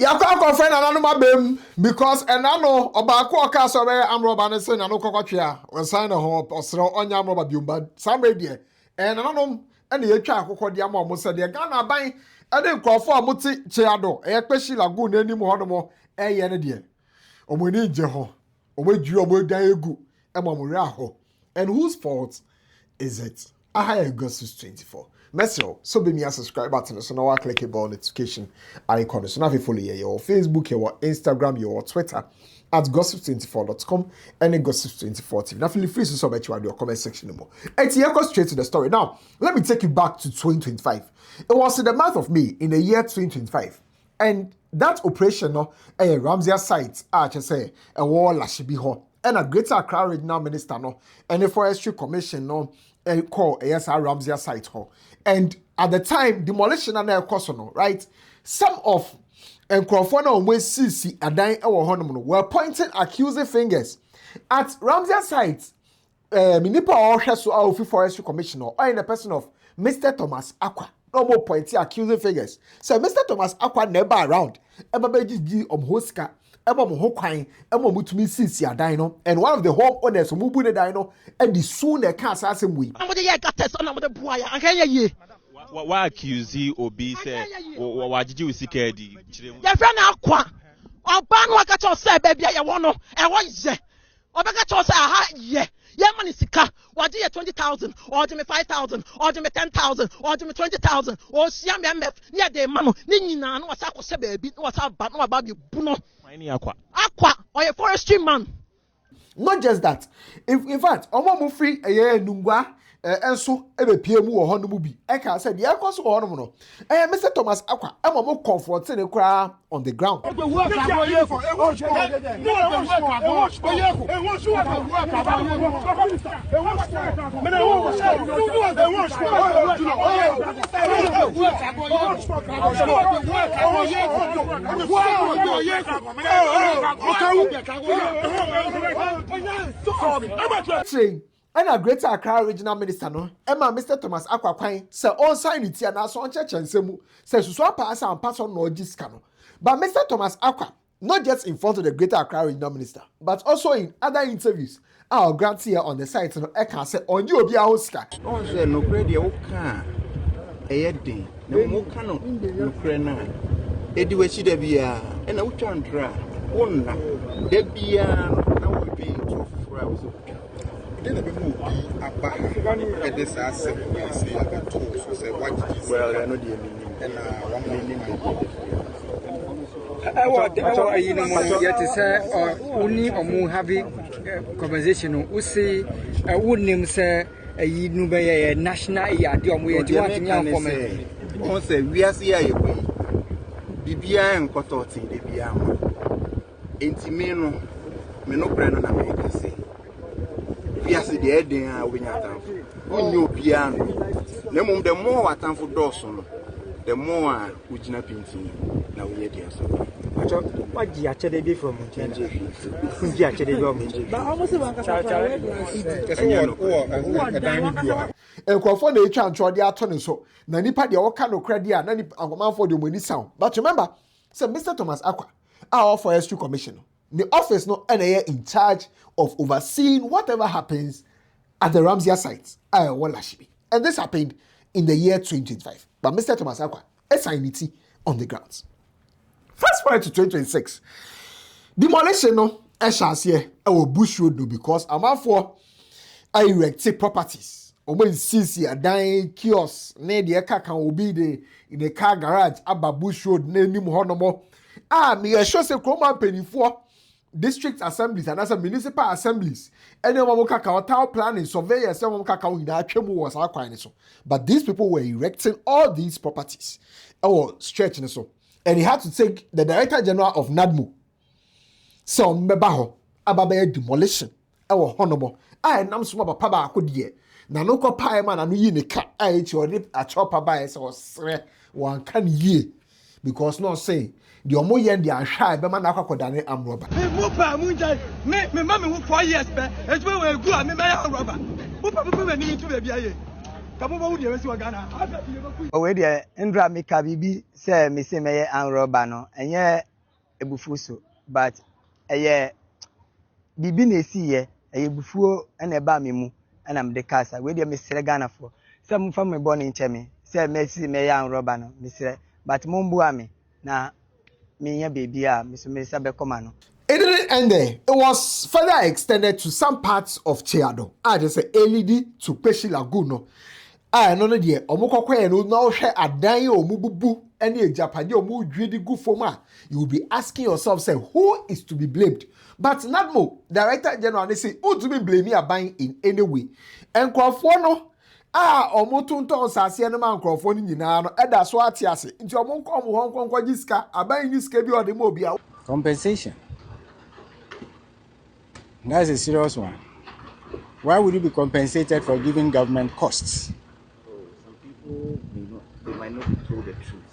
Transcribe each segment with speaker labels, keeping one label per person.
Speaker 1: Yakwa friend anano mabem because enano obako oka so be amroba ne se nano kokotwe a sign ho osro onya amroba biumba samre de enano ene yetwa akokode ama omo se de Ghana ban e de nkrofo amuti Tse Addo Kpeshie Lagoon anim ho no mo eye ne de omoni je ho omoduru omodan egu emomore aho. And whose fault is it? Augustus 24. Mesro, so be me a subscribe button so now click the bell notification icon. So now if you follow your Facebook, your Instagram, your Twitter at gossip24.com and gossip24 TV. Now feel free to submit your comment section no more. And here goes straight to the story. Now, let me take you back to 2025. It was in the month of May in the year 2025. And that operation no a Ramsey site just say a wall lashibi ho and a Greater Accra Regional Minister no and the Forestry Commission no call ASR Ramsey site ho. And at the time, demolition and no, right? Some of Nkrofona on CC Adan were pointing accusing fingers at Ramsey site. Minipa Oshasu Alfi Forestry Commissioner or in the person of Mr. Thomas Aqua. No more pointing accusing fingers. So Mr. Thomas Aqua never around. Ebabeji Hoska. And one of the homeowners who moved the dino and the soon they can't ask him.
Speaker 2: Why accuse you Obi say what did you see Kedi?
Speaker 3: Your friend Aqua or Ban Wakato said, baby, I want to, and what is it? Or Bakato said, yeah, money sika, what do you 20,000, or do me 5,000, or do me 10,000, or do me 20,000, or Siam MF near the Mamo, Nina, what's up, baby, what's up, but no about you, Buno. Aqua or a forestry man.
Speaker 1: Not just that. In fact, Omo free a year nungwa and so ebe PM or Honomubi. Eka said, yeah, cause Honomono. Mr. Thomas Aqua, I'm more comforted in the crowd on the ground. And a Greater Accra Regional Minister no, Emma Mr. Thomas Aqua Quine, say on sign it here now so on church and semu, says so pass and pass on no discano. But Mr. Thomas Aqua, not just in front of the Greater Accra Regional Minister, but also in other interviews, our grant here on the site no Eka say on you be a Oscar.
Speaker 4: On say no credit oka eyedin, no mo kano no krena. Edi we chi da bia, e na wotwa ntra, wonna da bia na wo bi to fura wo so. Then the people will be about at this asset. Say, I got told, so say, what did you say? Well, I know the meaning, and 1 million.
Speaker 5: You know, yet is only a more heavy conversation. We say, I wouldn't name say a Yinube national yard. You want to know for me.
Speaker 4: On say, we are here. Bibia and Cototi, the Biamo. Intimino, Menopren, America say. Yes, the heading when you have on your piano. The more at time for Dawson, the more which not painting. Now we are here.
Speaker 5: What do you actually be from?
Speaker 1: And Crawford, they transfer their attorney so. Nanipa, the Okano credit, and Nani for the money sound. But remember, so Mr. Thomas Aqua, our Forestry Commissioner. The office no NAA in charge of overseeing whatever happens at the Ramsey site. And this happened in the year 2025. But Mr. Thomas Aqua, SINT on the grounds. Fast forward to 2026. Demolition no here our bush road no because I'm out for erected properties. Omo CC a dying kiosk near the car can be in the car garage about bush road near Nimu me a sure say Chroma penny for district assemblies and as a municipal assemblies. And then town planning, surveyors, was our so. But these people were erecting all these properties or stretching so. And he had to take the Director General of NADMO. So Mebaho, Ababe demolition. Our honorable. I am small papa could ye. Nanoko pie man and you cat I ate your lip a chopper by or one can ye. Because no say the Omoyen the shy Beman Aquadane am robber.
Speaker 3: Me mammy who 4 years back, as well as good, I mean, my robber. Who probably need to be a
Speaker 5: Oh, wait, Indra Mikabibi say, Miss Mayor and Robano, and yet
Speaker 6: ebufuso but eye bibi na esi ye eye bufuo na eba me mu na me de kasa we de me sere Ghana for se mo fa me born in cheme se me me ya roba no me sere but mo mbu ame na me nya baby a me so me sabe koma no.
Speaker 1: It didn't end there. It was further extended to some parts of Tse Addo. I just say leading to Kpeshie Lagoon. I know the omukokwe no now share adan omububu any Japadi omu dwidi gu foma. You will be asking yourself, say, who is to be blamed? But NADMO, Director General, they say, who to be blamed buying in any way? And Crawford omotunto sase no man Crawford nyina no eda so atiase. Nti omonko omo Hong Kong jiska aban ni ska bi ode mo bia.
Speaker 5: Compensation. That's a serious one. Why would you be compensated for giving government costs?
Speaker 4: Some people might not be told the truth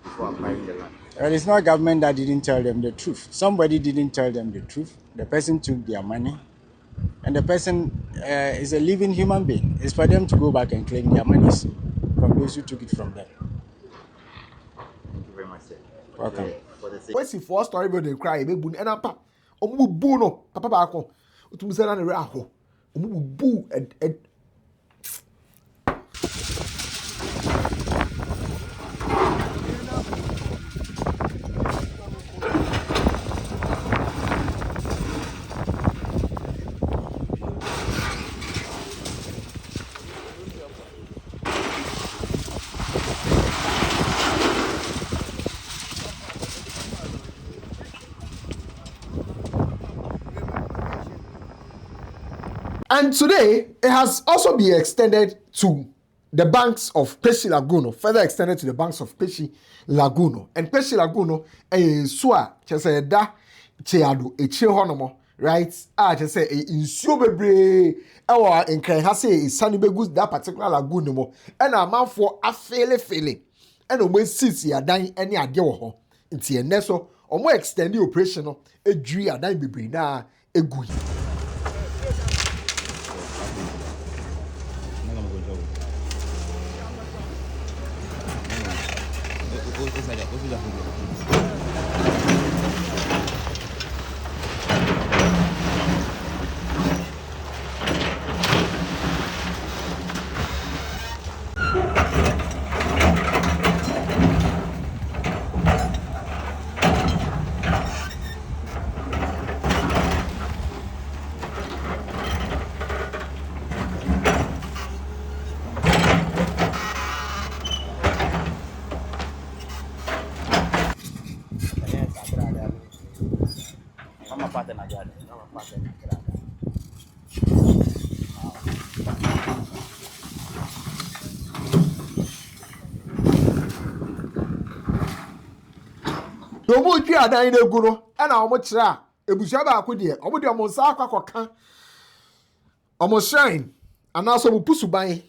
Speaker 4: before acquiring the land.
Speaker 5: Well, it's not government that didn't tell them the truth. Somebody didn't tell them the truth. The person took their money, and the person is a living human being. It's for them to go back and claim their monies from those who took it from them.
Speaker 4: Thank you very much, sir.
Speaker 5: Welcome.
Speaker 1: When see for story about the cry be bun enapa omu bu no papa ba ko otum se na ne re aho omu bu And today, it has also been extended to the banks of Kpeshie Lagoon, further extended to the banks of Kpeshie Lagoon. And Kpeshie Lagoon, swa chese da Tse Addo Kpeshie honomo, right? Chese insuo bebre ewa nkran ha say isani begu that particular lagoon mo. And a man for afele. And omo sisi adan any ade wo ho. Nti ene so omo extend the operation no edwi adan bebre na egu. Omo twi adan na egu no na omo kira ebusua ba ko de omo de omo nsa akwakoka omo shrine anaso omo pusuban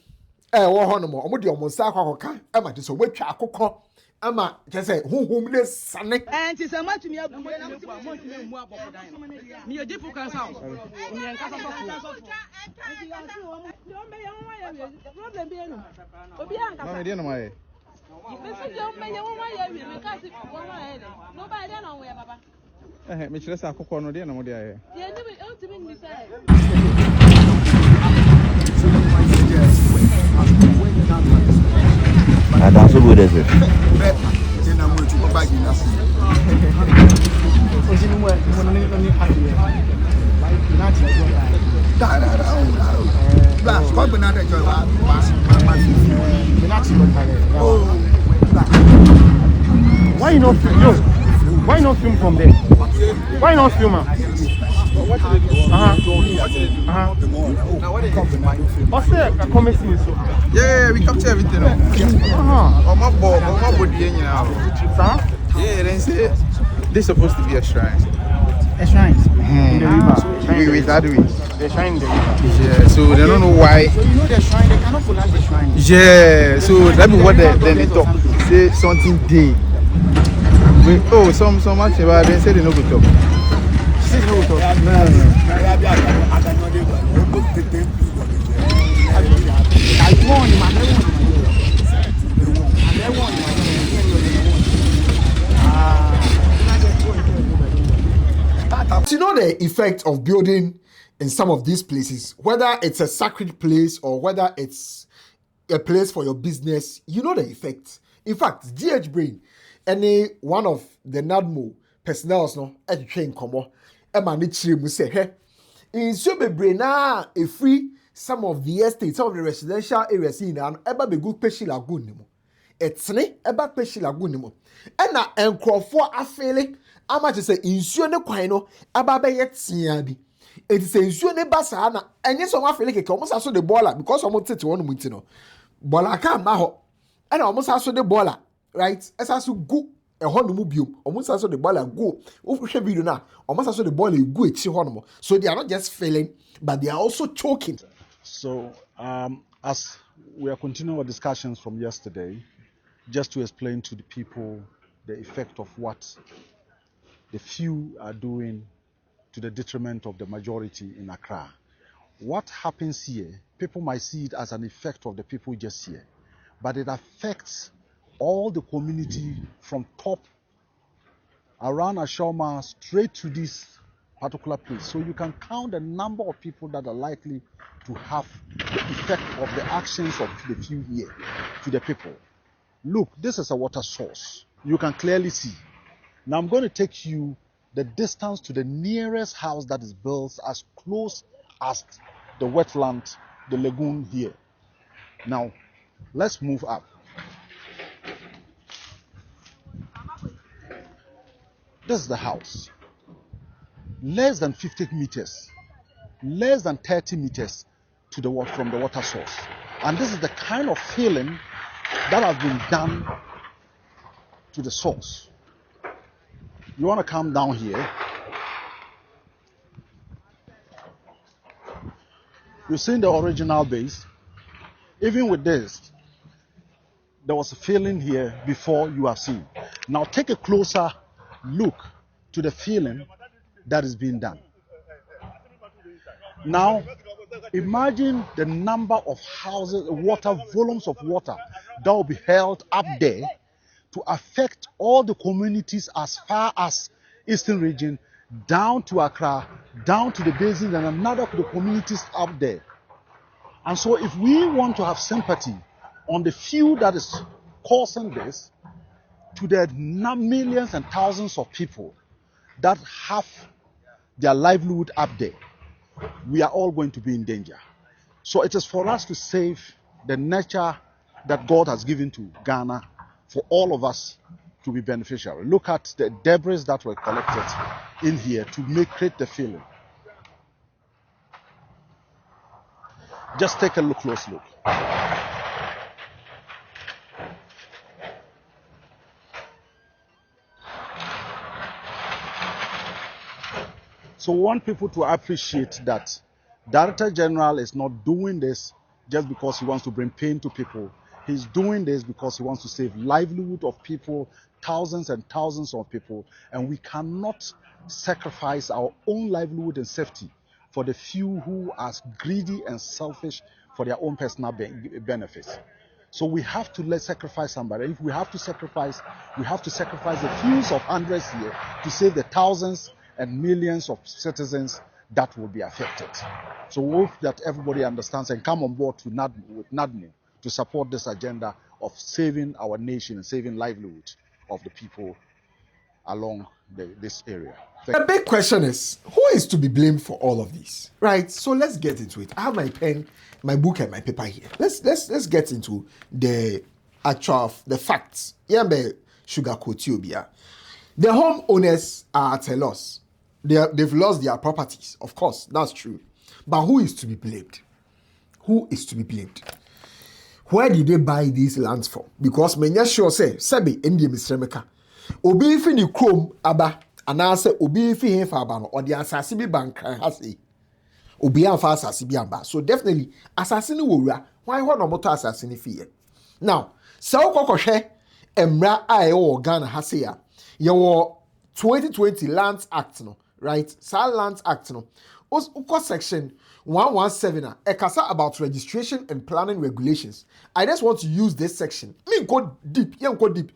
Speaker 1: wo ho no mo omo de omo nsa akwakoka ma de so wetwa akokọ ama kese huhum ne sane
Speaker 3: enti se matumi abu na matumi mu abodan no mi e difu kan sa mi en kasa fofo problem bi enu obi an kasa
Speaker 7: ma me de no mai me chere sa akokọ no de na mo de aye
Speaker 2: That's so good as it.
Speaker 7: Why you not film? Yo, why not film from there? Why not film? What's the comedy scene?
Speaker 4: Yeah, we capture everything. Yeah, then say this supposed to be a shrine.
Speaker 5: A shrine in the river.
Speaker 4: With that way.
Speaker 5: The shrine in the river.
Speaker 4: Yeah, so they don't know why.
Speaker 5: So you know the shrine, they cannot pull out the shrine.
Speaker 4: Yeah, so that be what they talk. Say something day. Oh, some actually, but they say they no go talk.
Speaker 5: She says no talk.
Speaker 1: You know the effect of building in some of these places, whether it's a sacred place or whether it's a place for your business, you know the effect. In fact, GH Brain, any one of the NADMO personnel, no, at train come Emma say, hey, in Sobebre na a free some of the estates, some of the residential areas in and eba be good Kpeshie Lagoon. Etsene eba Kpeshie Lagoon. And na enkrofo afele ama say insuo ne kwan no aba be yetia bi. It is insuo ne basa na enye so afele keke almost aso the baller because almost tete one muti no. Baller can ma ho. And almost aso the baller, right? Esaso go ɛhɔ no mu biom almost aso the baller go. Wohwɛ video na almost aso the baller go echi hɔ no. So they are not just failing, but they are also choking.
Speaker 8: So, as we are continuing our discussions from yesterday, just to explain to the people the effect of what the few are doing to the detriment of the majority in Accra. What happens here, people might see it as an effect of the people just here, but it affects all the community from top around Ashoma straight to this particular place. So you can count the number of people that are likely to have the effect of the actions of the few here to the people. Look, this is a water source. You can clearly see. Now I'm going to take you the distance to the nearest house that is built as close as the wetland, the lagoon here. Now, let's move up. This is the house. Less than 50 meters, less than 30 meters to the water from the water source. And this is the kind of filling that has been done to the source. You want to come down here. You've seen the original base. Even with this, there was a filling here before you have seen. Now take a closer look to the filling that is being done. Now, imagine the number of houses, volumes of water that will be held up there to affect all the communities as far as Eastern Region, down to Accra, down to the basin, and another to the communities up there. And so if we want to have sympathy on the few that is causing this, to the millions and thousands of people that have their livelihood up there, we are all going to be in danger. So it is for us to save the nature that God has given to Ghana for all of us to be beneficiary. Look at the debris that were collected in here to create the filling. Just take a close look. So we want people to appreciate that Director General is not doing this just because he wants to bring pain to people. He's doing this because he wants to save livelihood of people, thousands and thousands of people, and we cannot sacrifice our own livelihood and safety for the few who are greedy and selfish for their own personal benefits. So we have to sacrifice somebody. If we have to sacrifice, we have to sacrifice the few of hundreds here to save the thousands and millions of citizens that will be affected. So we hope that everybody understands and come on board with NADMO to support this agenda of saving our nation and saving livelihood of the people along this area.
Speaker 1: The big question is, who is to be blamed for all of this, right? So let's get into it. I have my pen, my book, and my paper here. Let's get into the facts. Sugarcoat you, the homeowners are at a loss. They've lost their properties, of course, that's true. But who is to be blamed? Who is to be blamed? Where did they buy these lands from? Because menya sure say, Sebi India Mr. Obi fi ni chrome aba, anase obi fi hen fa aba no, or the asasi bi bank has a obi an fa asasi bi amba. So definitely, asasi ni wura, why ho no moto asasi ni fi. Now, se okokoshe emra a e Ghana has ya, your 2020 Lands Act no, right? Sa Lands Act no. Uko section 117 ekasa about registration and planning regulations. I just want to use this section. Me go deep, go deep.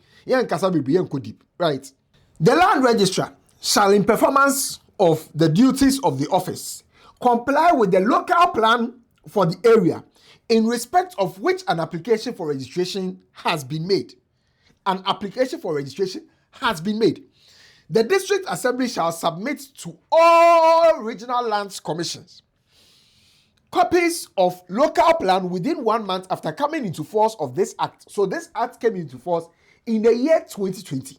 Speaker 1: Right? The land registrar shall in performance of the duties of the office, comply with the local plan for the area in respect of which an application for registration has been made. An application for registration has been made. The district assembly shall submit to all regional lands commissions copies of local plan within 1 month after coming into force of this act. So this act came into force in the year 2020.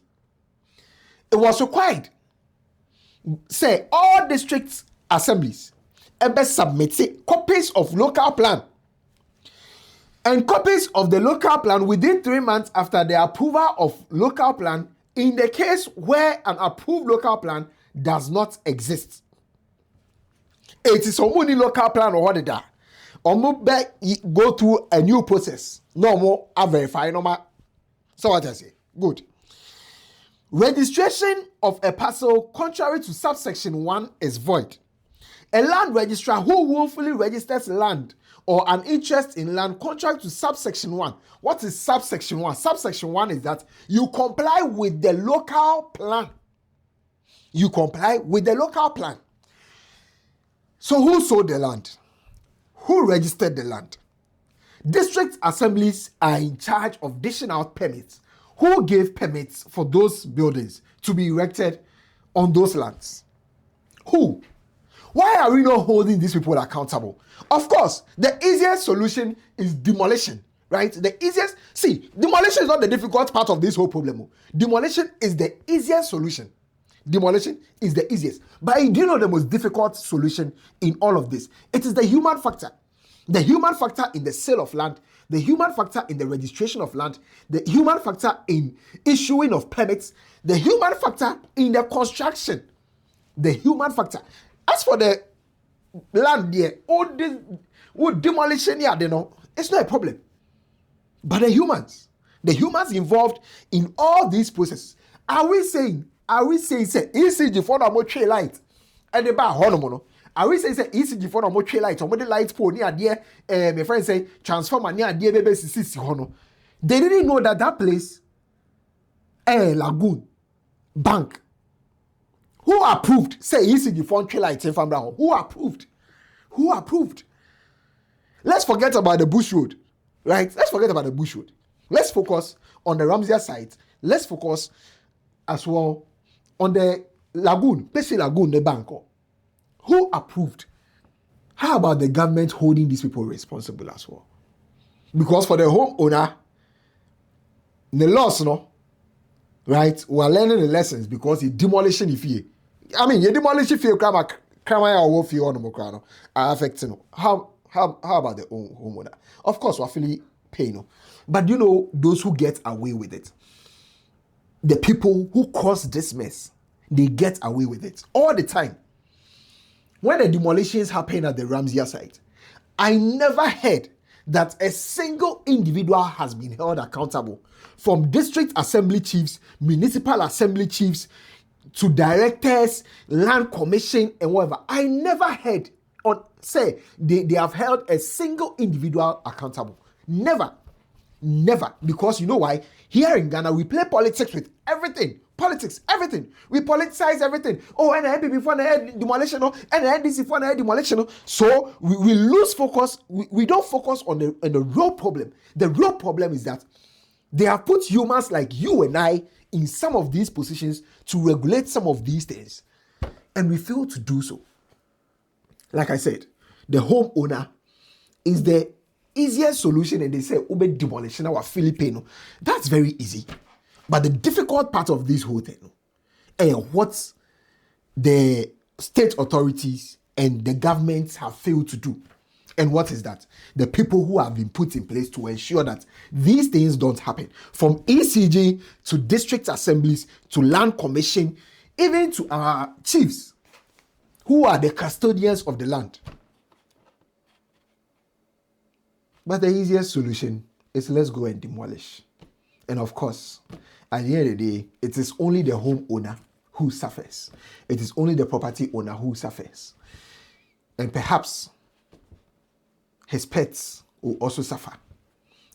Speaker 1: It was required, say, all district assemblies ever submit copies of local plan and copies of the local plan within 3 months after the approval of local plan in the case where an approved local plan does not exist. It is only local plan or what it is. Go through a new process. No more verify no more. So what I say? Good. Registration of a parcel contrary to subsection 1 is void. A land registrar who willfully registers land or an interest in land contrary to subsection 1. What is subsection 1? Subsection 1 is that you comply with the local plan. You comply with the local plan. So who sold the land? Who registered the land? District assemblies are in charge of dishing out permits. Who gave permits for those buildings to be erected on those lands? Who? Why are we not holding these people accountable? Of course, the easiest solution is demolition, right? The easiest, demolition is not the difficult part of this whole problem. Demolition is the easiest solution. Demolition is the easiest. But do you know the most difficult solution in all of this? It is the human factor. The human factor in the sale of land, the human factor in the registration of land, the human factor in issuing of permits, the human factor in the construction, the human factor. As for the land there, all this demolition here, it's not a problem. But the humans involved in all these processes, are we saying say ECG for no more tree light and the bar honomono? Are we saying say ECG for no more tree light or the light pole near dear my friend say transformer near dear baby sisi hono? They didn't know that place lagoon bank. Who approved? Say ECG for tree light in Fambrao. Who approved? Who approved? Let's forget about the bush road, right? Let's forget about the bush road. Let's focus on the Ramsey site. Let's focus as well on the lagoon, Kpeshie Lagoon, the bank. Who approved? How about the government holding these people responsible as well? Because for the homeowner, the loss, right? We are learning the lessons because the demolition if you, the demolition if you come or if you are affecting. How about the homeowner? Of course, we're feeling pain, but those who get away with it. The people who caused this mess, they get away with it all the time. When the demolitions happen at the Ramsey site, I never heard that a single individual has been held accountable, from district assembly chiefs, municipal assembly chiefs, to directors, land commission, and whatever. I never heard they have held a single individual accountable. Never. Because you know why? Here in Ghana, we play politics with everything. Politics, everything. We politicize everything. Oh, and I had before I had demolition, and I had this before I had demolition. So we lose focus. We don't focus on the real problem. The real problem is that they have put humans like you and I in some of these positions to regulate some of these things. And we fail to do so. Like I said, the homeowner is the easiest solution, and they say ube demolition our Filipino. That's very easy. But the difficult part of this whole thing, what the state authorities and the governments have failed to do. And what is that? The people who have been put in place to ensure that these things don't happen. From ECG to district assemblies to land commission, even to our chiefs, who are the custodians of the land. But the easiest solution is let's go and demolish. And of course, at the end of the day, it is only the homeowner who suffers. It is only the property owner who suffers. And perhaps his pets will also suffer.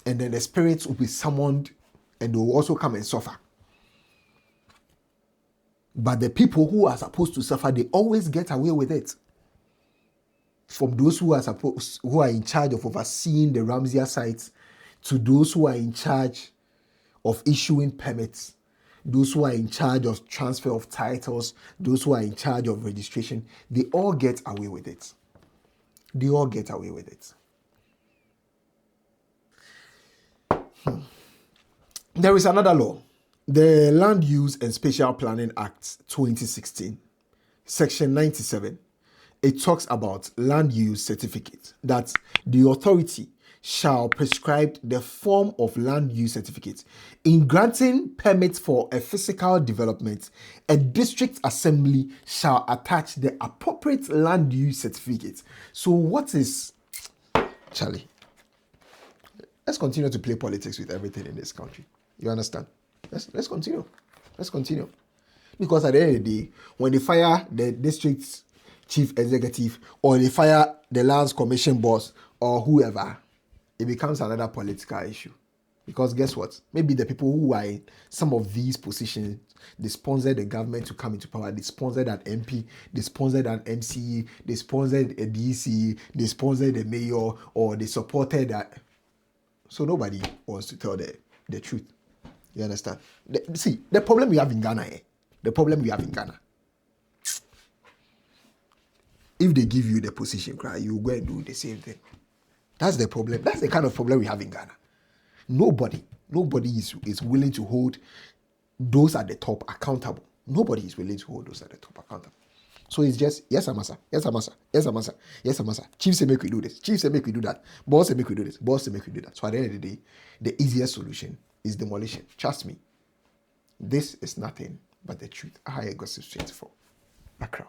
Speaker 1: And then the spirits will be summoned and they will also come and suffer. But the people who are supposed to suffer, they always get away with it. From those who are in charge of overseeing the Ramsey sites, to those who are in charge of issuing permits, those who are in charge of transfer of titles, those who are in charge of registration, they all get away with it. They all get away with it. There is another law, the Land Use and Spatial Planning Act 2016, Section 97. It talks about land use certificate, that the authority shall prescribe the form of land use certificate. In granting permits for a physical development, a district assembly shall attach the appropriate land use certificate. So what is, Charlie? Let's continue to play politics with everything in this country. You understand? Let's continue. Let's continue. Because at the end of the day, when they fire the district chief executive or they fire the lands commission boss or whoever, it becomes another political issue. Because guess what? Maybe the people who are in some of these positions, they sponsored the government to come into power. They sponsored an MP, they sponsored an MCE, they sponsored a DC, they sponsored a mayor, or they supported that. So nobody wants to tell the truth. You understand? See, the problem we have in Ghana, if they give you the position, you go and do the same thing. That's the problem. That's the kind of problem we have in Ghana. Nobody is willing to hold those at the top accountable. Nobody is willing to hold those at the top accountable. So it's just, yes, Amasa, yes, Amasa, yes, Amasa, yes, Amasa. Chief say make we do this. Chief say make we do that. Boss say make we do this. Boss say make we do that. So at the end of the day, the easiest solution is demolition. Trust me. This is nothing but the truth. I gossip straight for Accra.